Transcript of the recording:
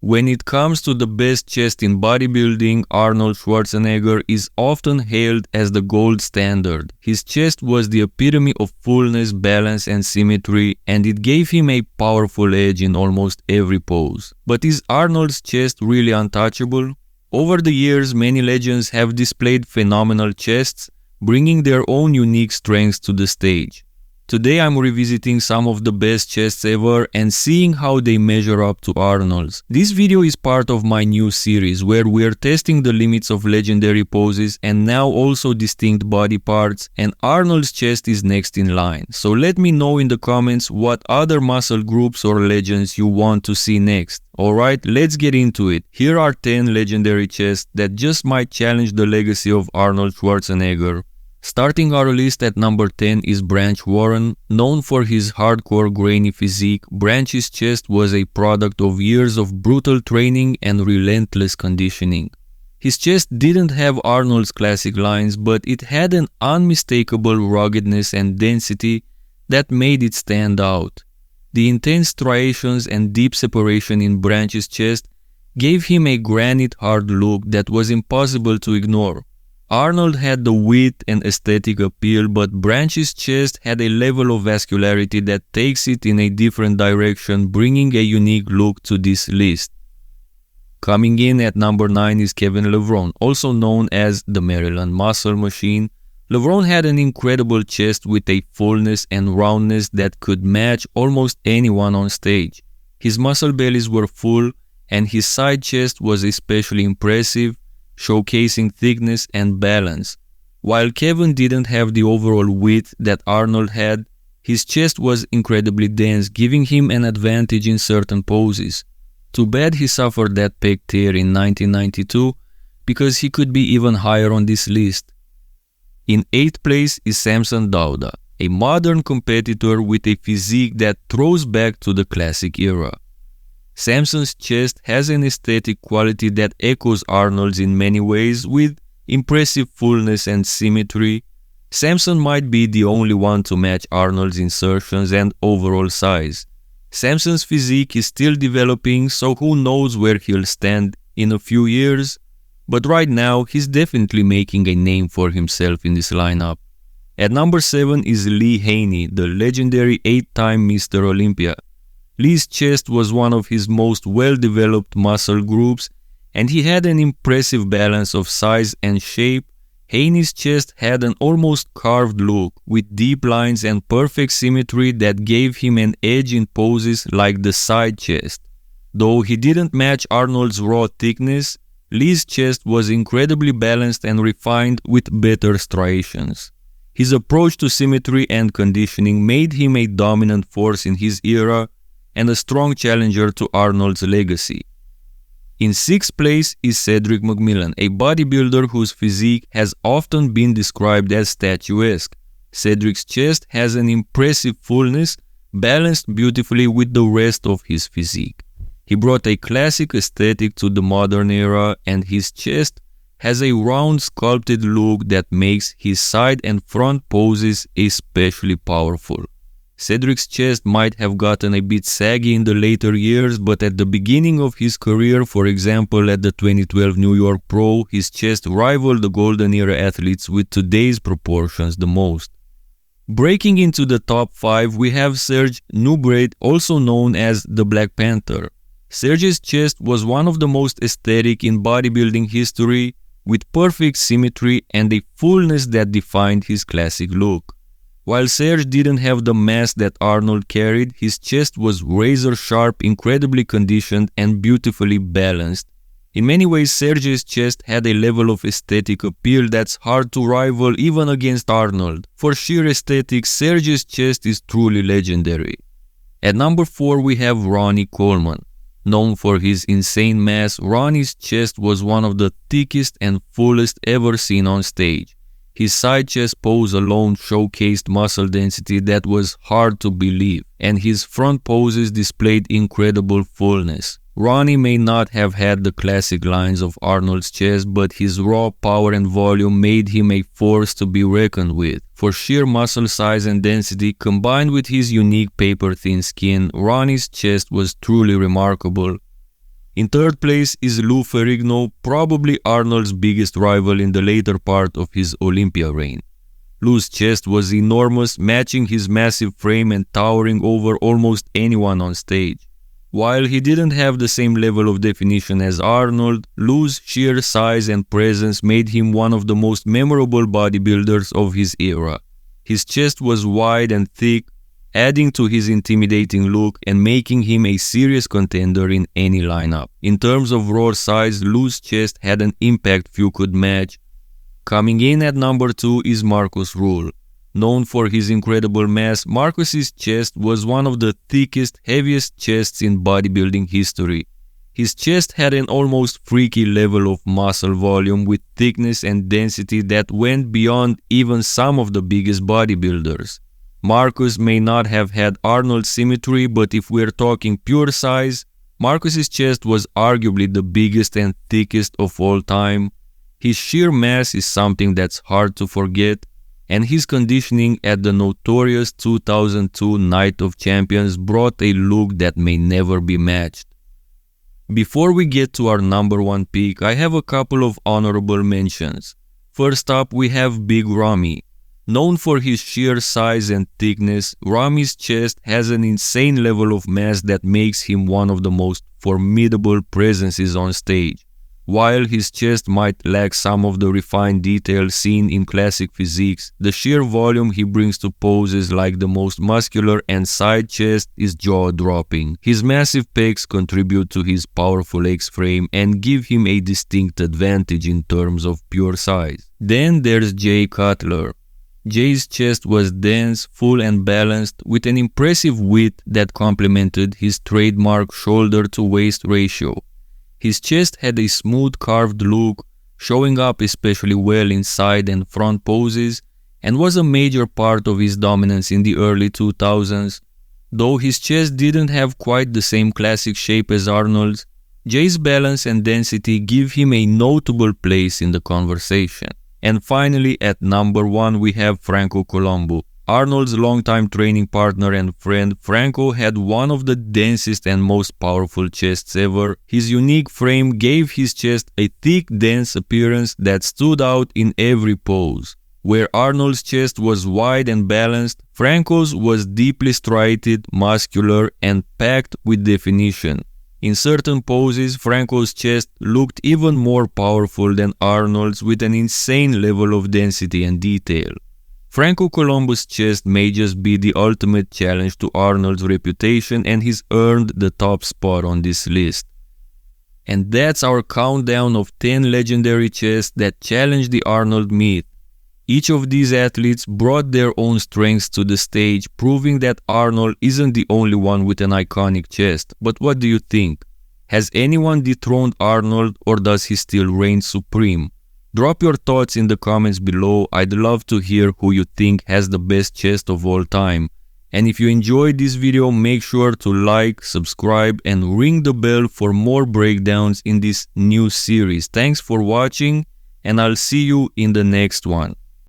When it comes to the best chest in bodybuilding, Arnold Schwarzenegger is often hailed as the gold standard. His chest was the epitome of fullness, balance and symmetry, and it gave him a powerful edge in almost every pose. But is Arnold's chest really untouchable? Over the years, many legends have displayed phenomenal chests, bringing their own unique strengths to the stage. Today I'm revisiting some of the best chests ever and seeing how they measure up to Arnold's. This video is part of my new series where we're testing the limits of legendary poses and now also distinct body parts, and Arnold's chest is next in line. So let me know in the comments what other muscle groups or legends you want to see next. Alright, let's get into it. Here are 10 legendary chests that just might challenge the legacy of Arnold Schwarzenegger. Starting our list at number 10 is Branch Warren. Known for his hardcore grainy physique, Branch's chest was a product of years of brutal training and relentless conditioning. His chest didn't have Arnold's classic lines, but it had an unmistakable ruggedness and density that made it stand out. The intense striations and deep separation in Branch's chest gave him a granite hard look that was impossible to ignore. Arnold had the width and aesthetic appeal, but Branch's chest had a level of vascularity that takes it in a different direction, bringing a unique look to this list. Coming in at number 9 is Kevin Levrone, also known as the Maryland Muscle Machine. Levrone had an incredible chest with a fullness and roundness that could match almost anyone on stage. His muscle bellies were full, and his side chest was especially impressive, showcasing thickness and balance. While Kevin didn't have the overall width that Arnold had, his chest was incredibly dense, giving him an advantage in certain poses. Too bad he suffered that pec tear in 1992, because he could be even higher on this list. In 8th place is Samson Dauda, a modern competitor with a physique that throws back to the classic era. Samson's chest has an aesthetic quality that echoes Arnold's in many ways, with impressive fullness and symmetry. Samson might be the only one to match Arnold's insertions and overall size. Samson's physique is still developing, so who knows where he'll stand in a few years, but right now he's definitely making a name for himself in this lineup. At number 7 is Lee Haney, the legendary 8-time Mr. Olympia. Lee's chest was one of his most well-developed muscle groups, and he had an impressive balance of size and shape. Haney's chest had an almost carved look, with deep lines and perfect symmetry that gave him an edge in poses like the side chest. Though he didn't match Arnold's raw thickness, Lee's chest was incredibly balanced and refined with better striations. His approach to symmetry and conditioning made him a dominant force in his era, and a strong challenger to Arnold's legacy. In 6th place is Cedric McMillan, a bodybuilder whose physique has often been described as statuesque. Cedric's chest has an impressive fullness, balanced beautifully with the rest of his physique. He brought a classic aesthetic to the modern era, and his chest has a round sculpted look that makes his side and front poses especially powerful. Cedric's chest might have gotten a bit saggy in the later years, but at the beginning of his career, for example at the 2012 New York Pro, his chest rivaled the golden era athletes with today's proportions the most. Breaking into the top 5, we have Serge Nubret, also known as the Black Panther. Serge's chest was one of the most aesthetic in bodybuilding history, with perfect symmetry and a fullness that defined his classic look. While Serge didn't have the mass that Arnold carried, his chest was razor sharp, incredibly conditioned and beautifully balanced. In many ways, Serge's chest had a level of aesthetic appeal that's hard to rival even against Arnold. For sheer aesthetics, Serge's chest is truly legendary. At number 4 we have Ronnie Coleman. Known for his insane mass, Ronnie's chest was one of the thickest and fullest ever seen on stage. His side chest pose alone showcased muscle density that was hard to believe, and his front poses displayed incredible fullness. Ronnie may not have had the classic lines of Arnold's chest, but his raw power and volume made him a force to be reckoned with. For sheer muscle size and density, combined with his unique paper-thin skin, Ronnie's chest was truly remarkable. In third place is Ferrigno, probably Arnold's biggest rival in the later part of his Olympia reign. Lou's chest was enormous, matching his massive frame and towering over almost anyone on stage. While he didn't have the same level of definition as Arnold, Lou's sheer size and presence made him one of the most memorable bodybuilders of his era. His chest was wide and thick, adding to his intimidating look and making him a serious contender in any lineup. In terms of raw size, Lou's chest had an impact few could match. Coming in at number 2 is Marcus Ruhl. Known for his incredible mass, Marcus's chest was one of the thickest, heaviest chests in bodybuilding history. His chest had an almost freaky level of muscle volume with thickness and density that went beyond even some of the biggest bodybuilders. Marcus may not have had Arnold's symmetry, but if we're talking pure size, Marcus's chest was arguably the biggest and thickest of all time. His sheer mass is something that's hard to forget, and his conditioning at the notorious 2002 Night of Champions brought a look that may never be matched. Before we get to our number 1 pick, I have a couple of honorable mentions. First up, we have Big Ramy. Known for his sheer size and thickness, Ramy's chest has an insane level of mass that makes him one of the most formidable presences on stage. While his chest might lack some of the refined details seen in classic physiques, the sheer volume he brings to poses like the most muscular and side chest is jaw-dropping. His massive pecs contribute to his powerful X-frame and give him a distinct advantage in terms of pure size. Then there's Jay Cutler. Jay's chest was dense, full and balanced, with an impressive width that complemented his trademark shoulder-to-waist ratio. His chest had a smooth carved look, showing up especially well in side and front poses, and was a major part of his dominance in the early 2000s. Though his chest didn't have quite the same classic shape as Arnold's, Jay's balance and density give him a notable place in the conversation. And finally, at number 1 we have Franco Colombo. Arnold's longtime training partner and friend, Franco had one of the densest and most powerful chests ever. His unique frame gave his chest a thick, dense appearance that stood out in every pose. Where Arnold's chest was wide and balanced, Franco's was deeply striated, muscular, and packed with definition. In certain poses, Franco's chest looked even more powerful than Arnold's with an insane level of density and detail. Franco Colombo's chest may just be the ultimate challenge to Arnold's reputation, and he's earned the top spot on this list. And that's our countdown of 10 legendary chests that challenged the Arnold myth. Each of these athletes brought their own strengths to the stage, proving that Arnold isn't the only one with an iconic chest. But what do you think? Has anyone dethroned Arnold, or does he still reign supreme? Drop your thoughts in the comments below. I'd love to hear who you think has the best chest of all time. And if you enjoyed this video, make sure to like, subscribe, and ring the bell for more breakdowns in this new series. Thanks for watching, and I'll see you in the next one.